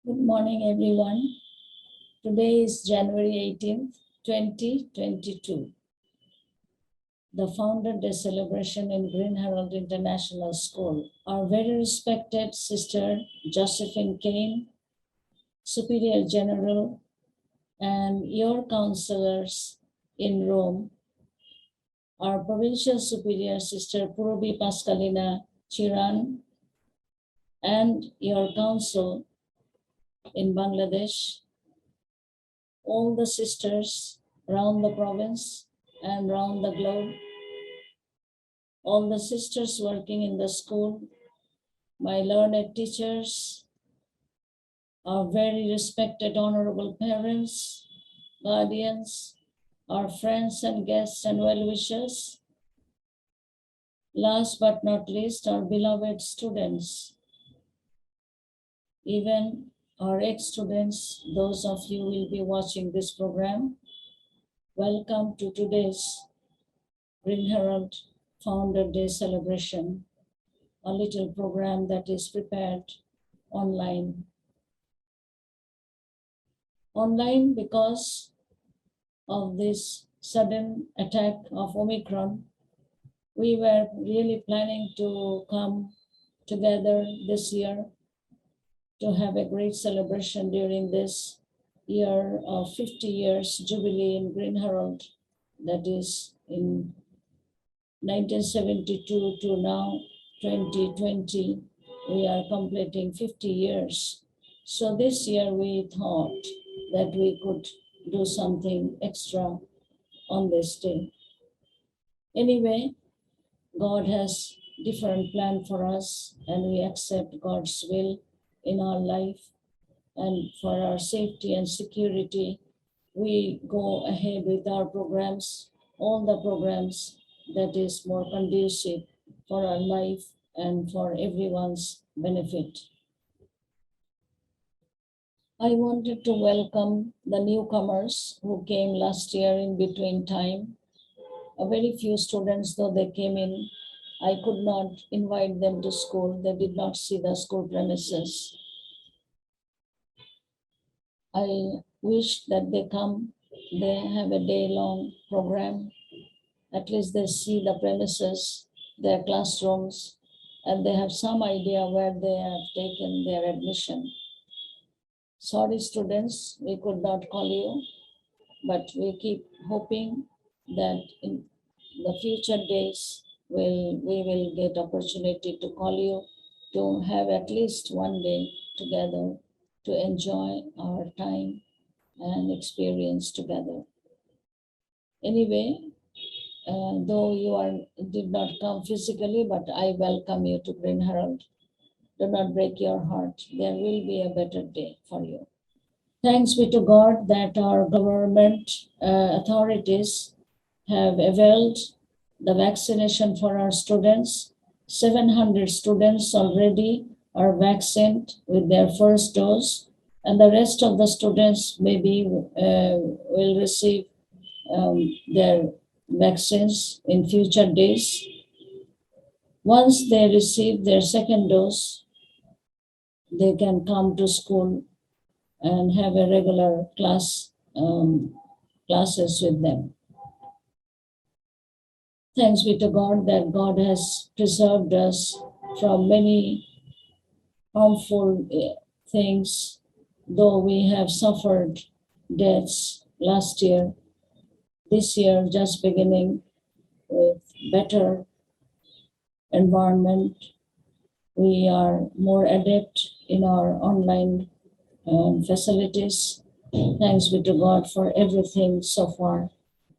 Good morning, everyone. Today is January 18th, 2022. The Founder Day celebration in Green Herald International School. Our very respected Sister Josephine Kane, Superior General, and your counselors in Rome, our Provincial Superior Sister Purvi Pascalina Chiran, and your council in Bangladesh, all the sisters around the province and around the globe, all the sisters working in the school, my learned teachers, our very respected honorable parents, guardians, our friends and guests and well-wishers. Last but not least, our beloved students, even our ex-students, those of you who will be watching this program. Welcome to today's Green Herald Founder Day celebration, a little program that is prepared online. Online because of this sudden attack of Omicron. We were really planning to come together this year to have a great celebration during this year of 50 years jubilee in Green Herald, that is in 1972 to now 2020, we are completing 50 years. So this year we thought that we could do something extra on this day. Anyway, God has different plan for us and we accept God's will in our life, and for our safety and security, we go ahead with our programs, all the programs that is more conducive for our life and for everyone's benefit. I wanted to welcome the newcomers who came last year in between time. A very few students, though they came in, I could not invite them to school. They did not see the school premises. I wish that they come, they have a day-long program. At least they see the premises, their classrooms, and they have some idea where they have taken their admission. Sorry, students, we could not call you, but we keep hoping that in the future days, we will get opportunity to call you to have at least one day together to enjoy our time and experience together. Anyway, though you did not come physically, but I welcome you to Green Herald. Do not break your heart. There will be a better day for you. Thanks be to God that our government authorities have availed the vaccination for our students. 700 students already are vaccinated with their first dose, and the rest of the students maybe will receive their vaccines in future days. Once they receive their second dose, they can come to school and have a regular classes with them. Thanks be to God that God has preserved us from many harmful things, though we have suffered deaths last year. This year, just beginning with better environment, we are more adept in our online facilities. Thanks be to God for everything so far.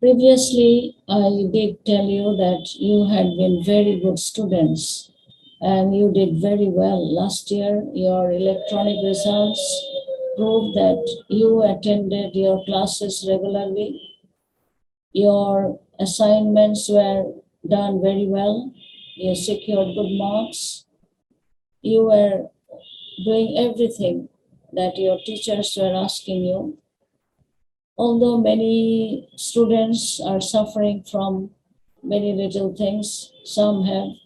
Previously, I did tell you that you had been very good students and you did very well. Last year, your electronic results proved that you attended your classes regularly. Your assignments were done very well. You secured good marks. You were doing everything that your teachers were asking you. Although many students are suffering from many little things, some have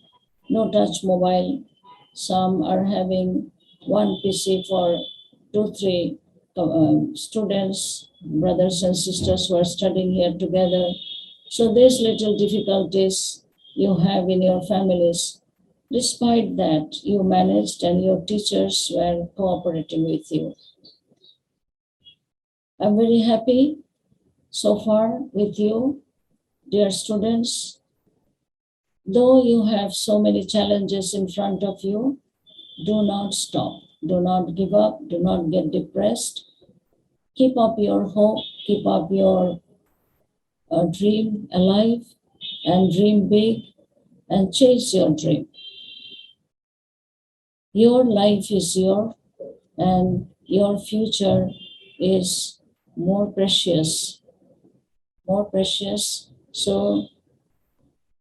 no touch mobile, some are having one PC for two, three students, brothers and sisters who are studying here together. So these little difficulties you have in your families, despite that, you managed and your teachers were cooperating with you. I'm very happy so far with you, dear students. Though you have so many challenges in front of you, do not stop. Do not give up. Do not get depressed. Keep up your hope. Keep up your dream alive and dream big and chase your dream. Your life is yours and your future is more precious, more precious. So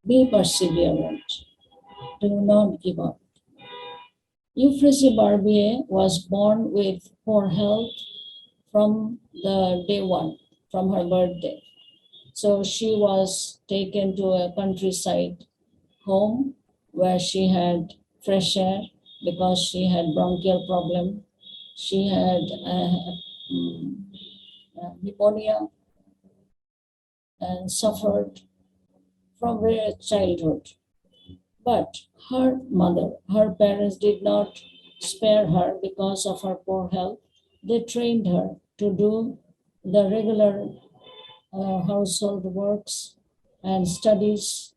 be perseverant. Do not give up. EUPHRASIE Barbier was born with poor health from the day one, from her birthday. So she was taken to a countryside home where she had fresh air because she had bronchial problem. She had pneumonia and suffered from very childhood. But her parents did not spare her because of her poor health. They trained her to do the regular household works and studies.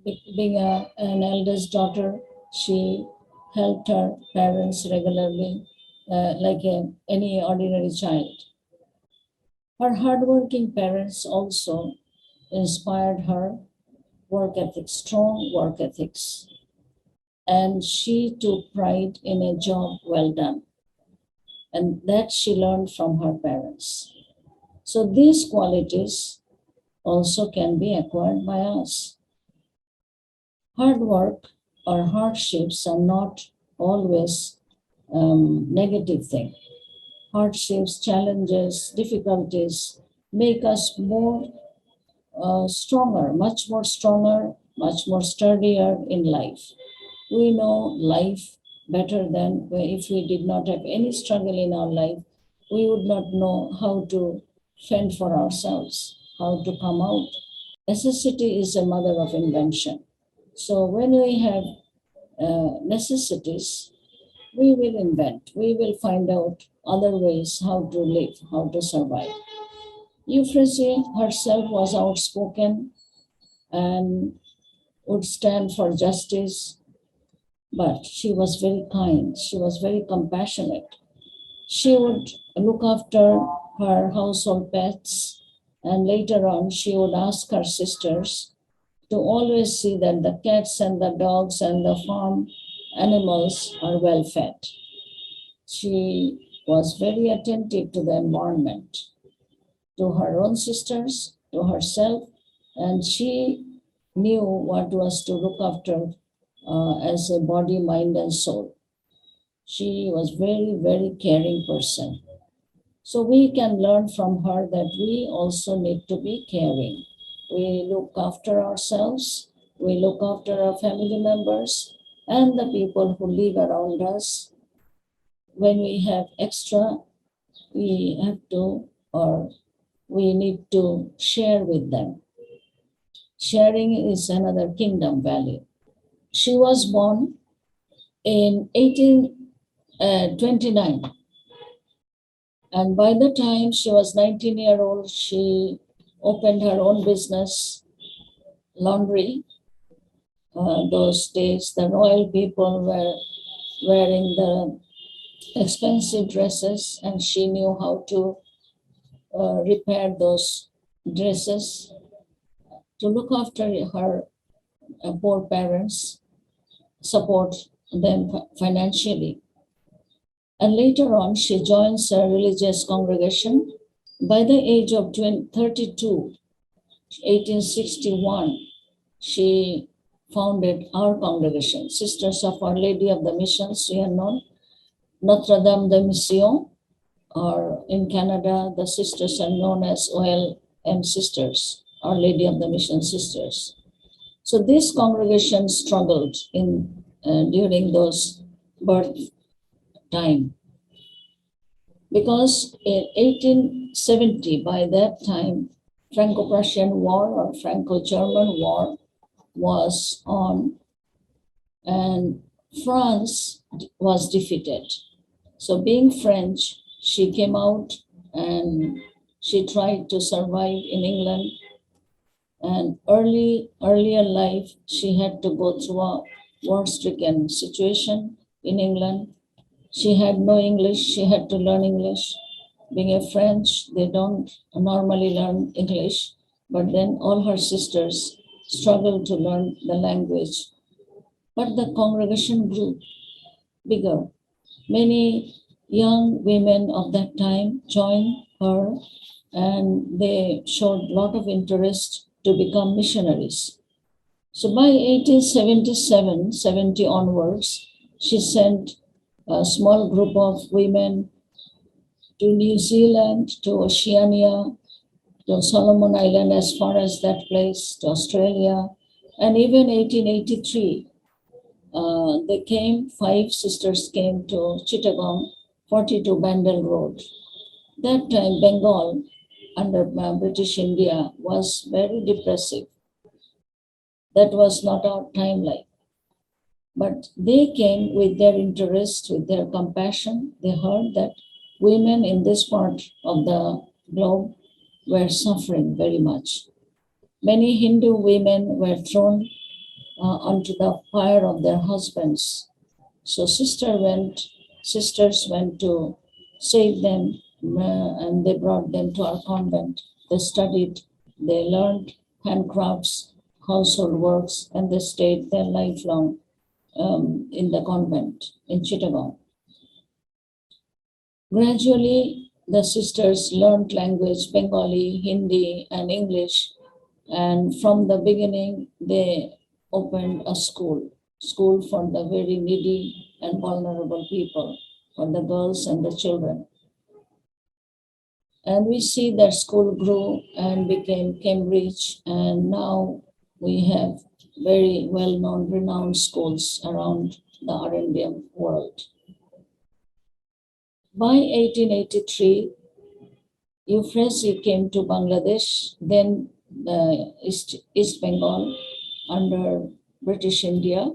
Being an eldest daughter, she helped her parents regularly, like any ordinary child. Her hardworking parents also inspired her work ethics, strong work ethics, and she took pride in a job well done, and that she learned from her parents. So these qualities also can be acquired by us. Hard work or hardships are not always negative thing. Hardships, challenges, difficulties make us more stronger, much more stronger, much more sturdier in life. We know life better than if we did not have any struggle in our life, we would not know how to fend for ourselves, how to come out. Necessity is a mother of invention. So when we have necessities, we will invent, we will find out other ways how to live, how to survive. Euphrasie herself was outspoken and would stand for justice, but she was very kind, she was very compassionate. She would look after her household pets, and later on, she would ask her sisters to always see that the cats and the dogs and the farm animals are well fed. She was very attentive to the environment, to her own sisters, to herself, and she knew what was to look after as a body, mind, and soul. She was very, very caring person. So we can learn from her that we also need to be caring. We look after ourselves, we look after our family members and the people who live around us. When we have extra, we have to, or we need to share with them. Sharing is another kingdom value. She was born in 1829. And by the time she was 19-year-old, she opened her own business, laundry. Those days, the royal people were wearing the expensive dresses, and she knew how to repair those dresses to look after her poor parents, support them financially. And later on, she joins a religious congregation. By the age of 32, 1861, she founded our congregation, Sisters of Our Lady of the Missions, we are known, Notre Dame de Mission, or in Canada, the sisters are known as OLM Sisters, Our Lady of the Mission Sisters. So this congregation struggled in during those birth time. because in 1870, by that time, Franco-Prussian War or Franco-German War was on, and France was defeated. So being French, she came out and she tried to survive in England. And earlier life, she had to go through a war-stricken situation in England. She had no English, she had to learn English. Being a French, they don't normally learn English, but then all her sisters struggled to learn the language. But the congregation grew bigger. Many young women of that time joined her and they showed a lot of interest to become missionaries. So by 1877, 70 onwards, she sent a small group of women to New Zealand, to Oceania, to Solomon Island as far as that place, to Australia, and even 1883, they came, 5 sisters came to Chittagong, 42 Bandel Road. That time, Bengal, under British India, was very depressive. That was not our timeline. But they came with their interest, with their compassion. They heard that women in this part of the globe were suffering very much. Many Hindu women were thrown onto the fire of their husbands. So sisters went to save them, and they brought them to our convent. They studied, they learned handcrafts, household works, and they stayed their lifelong in the convent in Chittagong. Gradually, the sisters learned language, Bengali, Hindi, and English. And from the beginning, they opened a school for the very needy and vulnerable people, for the girls and the children. And we see that school grew and became Cambridge, and now we have very well-known, renowned schools around the RNDM world. By 1883, EUPHRASIE came to Bangladesh, then East Bengal under British India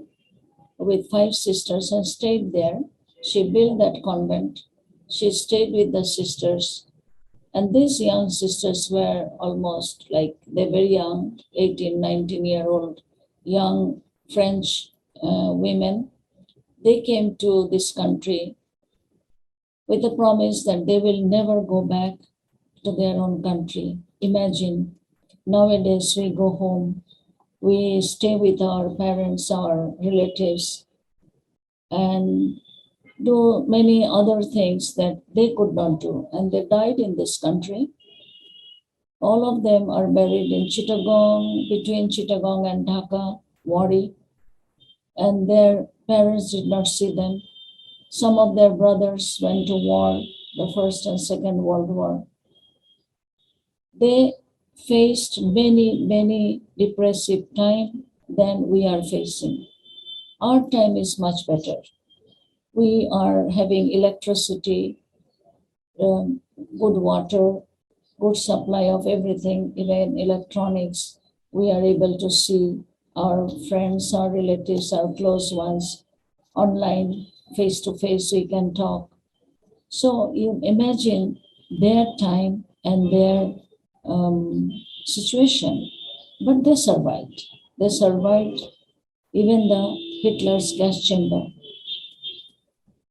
with 5 sisters and stayed there. She built that convent. She stayed with the sisters. And these young sisters were almost like, they're very young, 18, 19-year-old young French women. They came to this country with the promise that they will never go back to their own country. Imagine, nowadays we go home, we stay with our parents, our relatives, and do many other things that they could not do. And they died in this country. All of them are buried in Chittagong, between Chittagong and Dhaka, Wadi, and their parents did not see them. Some of their brothers went to war, the First and Second World War. They faced many depressive time than we are facing. Our time is much better. We are having electricity, good water, good supply of everything, even electronics. We are able to see our friends, our relatives, our close ones online, face to face, we can talk. So you imagine their time and their situation, but they survived. They survived even the Hitler's gas chamber.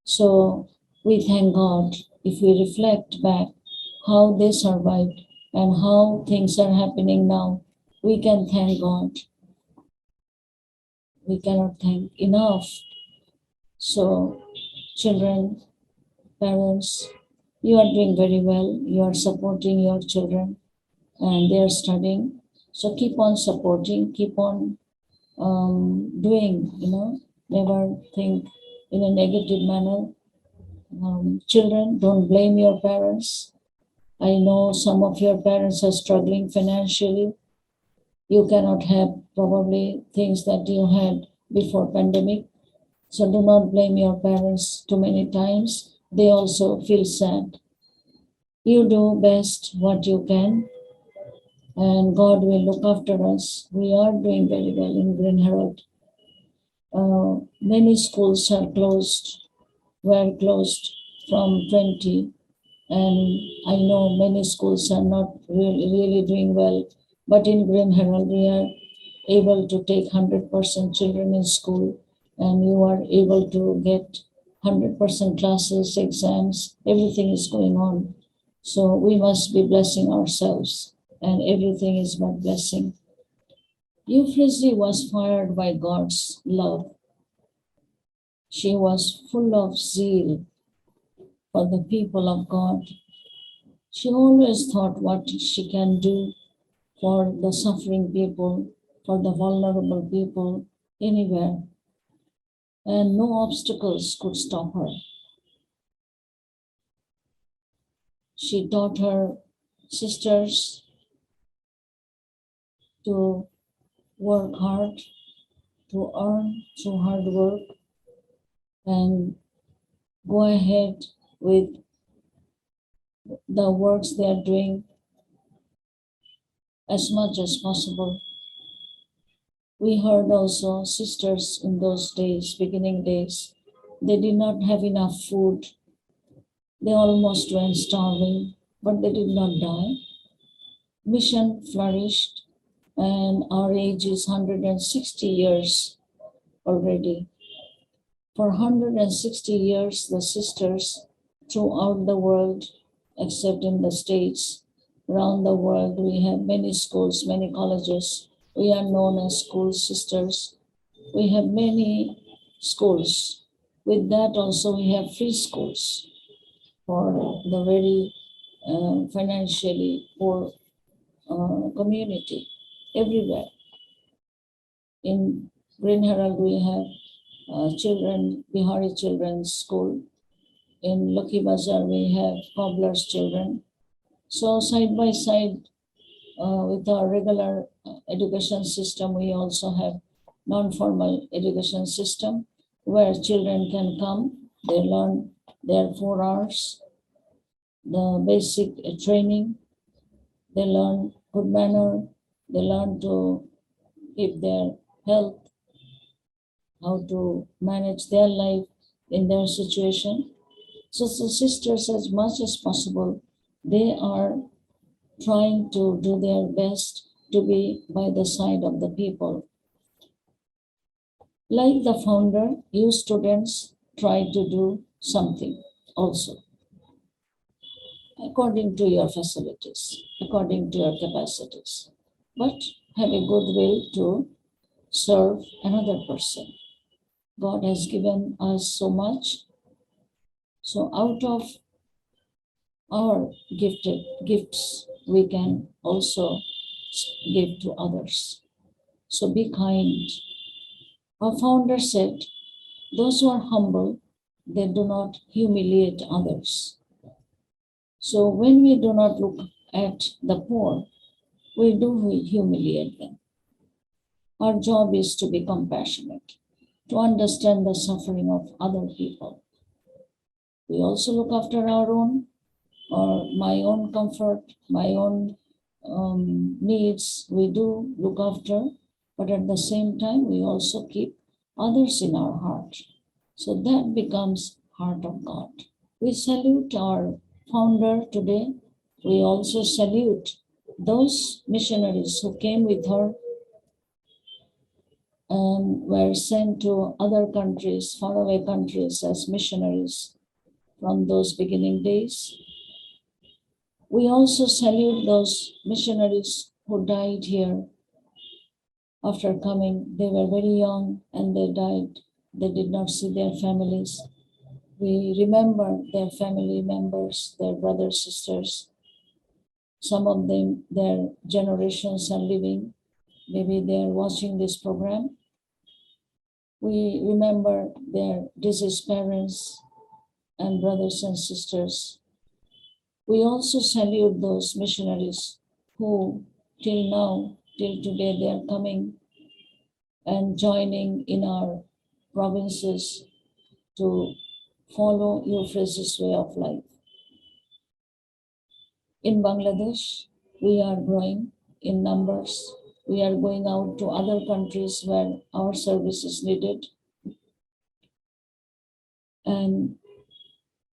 So we thank God if we reflect back how they survived and how things are happening now. We can thank God. We cannot thank enough. So children, parents, you are doing very well. You are supporting your children and they are studying. So keep on supporting, keep on doing, never think in a negative manner. Children, don't blame your parents. I know some of your parents are struggling financially. You cannot have probably things that you had before pandemic. So do not blame your parents too many times. They also feel sad. You do best what you can, and God will look after us. We are doing very well in Green Herald. Many schools are closed, were closed from 20, and I know many schools are not really doing well. But in Green Herald, we are able to take 100% children in school, and you are able to get 100% classes, exams, everything is going on. So we must be blessing ourselves, and everything is about blessing. EUPHRASIE was fired by God's love. She was full of zeal for the people of God. She always thought what she can do for the suffering people, for the vulnerable people, anywhere, and no obstacles could stop her. She taught her sisters to work hard, to earn through hard work, and go ahead with the works they are doing as much as possible. We heard also sisters in those days, beginning days, they did not have enough food. They almost went starving, but they did not die. Mission flourished, and our age is 160 years already. For 160 years, the sisters throughout the world, except in the States, around the world, we have many schools, many colleges. We are known as school sisters. We have many schools. With that also, we have free schools for the very financially poor community everywhere. In Green Herald, we have Bihari Children's School. In Lucky Bazaar, we have cobbler's children. So side by side with our regular education system, we also have non-formal education system where children can come, they learn their 4 hours, the basic training, they learn good manner, they learn to keep their health, how to manage their life in their situation. So the sisters, as much as possible, they are trying to do their best to be by the side of the people. Like the founder, you students try to do something also, according to your facilities, according to your capacities, but have a good will to serve another person. God has given us so much. So out of our gifts, we can also give to others. So be kind. Our founder said, those who are humble, they do not humiliate others. So when we do not look at the poor, we do humiliate them. Our job is to be compassionate, to understand the suffering of other people. We also look after our own, or my own comfort, my own needs, we do look after, but at the same time, we also keep others in our heart. So that becomes heart of God. We salute our founder today. We also salute those missionaries who came with her and were sent to other countries, faraway countries, as missionaries from those beginning days. We also salute those missionaries who died here after coming. They were very young and they died. They did not see their families. We remember their family members, their brothers, sisters. Some of them, their generations are living. Maybe they are watching this program. We remember their deceased parents and brothers and sisters. We also salute those missionaries who till now, till today, they are coming and joining in our provinces to follow EUPHRASIE's way of life. In Bangladesh, we are growing in numbers. We are going out to other countries where our service is needed. And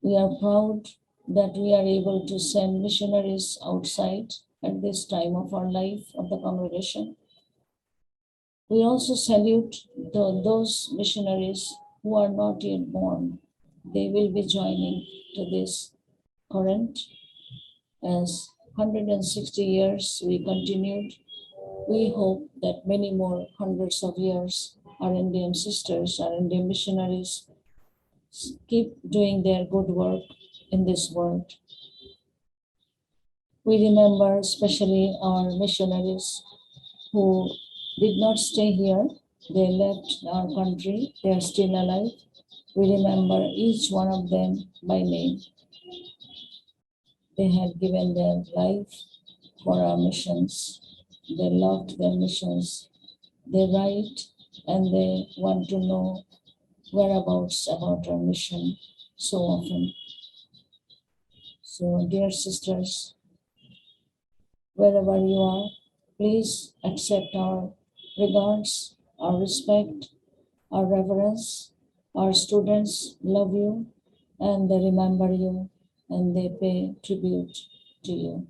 we are proud that we are able to send missionaries outside at this time of our life of the congregation. We also salute those missionaries who are not yet born. They will be joining to this current as 160 years we continued. We hope that many more hundreds of years RNDM sisters, RNDM missionaries keep doing their good work in this world. We remember especially our missionaries who did not stay here. They left our country. They are still alive. We remember each one of them by name. They have given their life for our missions. They loved their missions. They write and they want to know whereabouts about our mission so often. So, dear sisters, wherever you are, please accept our regards, our respect, our reverence. Our students love you and they remember you and they pay tribute to you.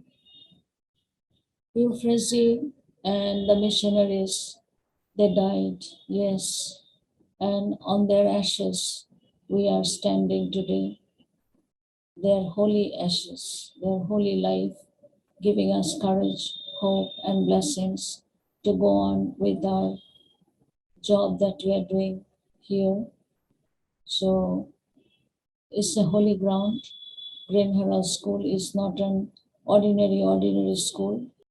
EUPHRASIE and the missionaries, they died, yes, and on their ashes we are standing today. Their holy ashes, their holy life, giving us courage, hope, and blessings to go on with our job that we are doing here. So it's a holy ground. Green Herald School is not an ordinary school.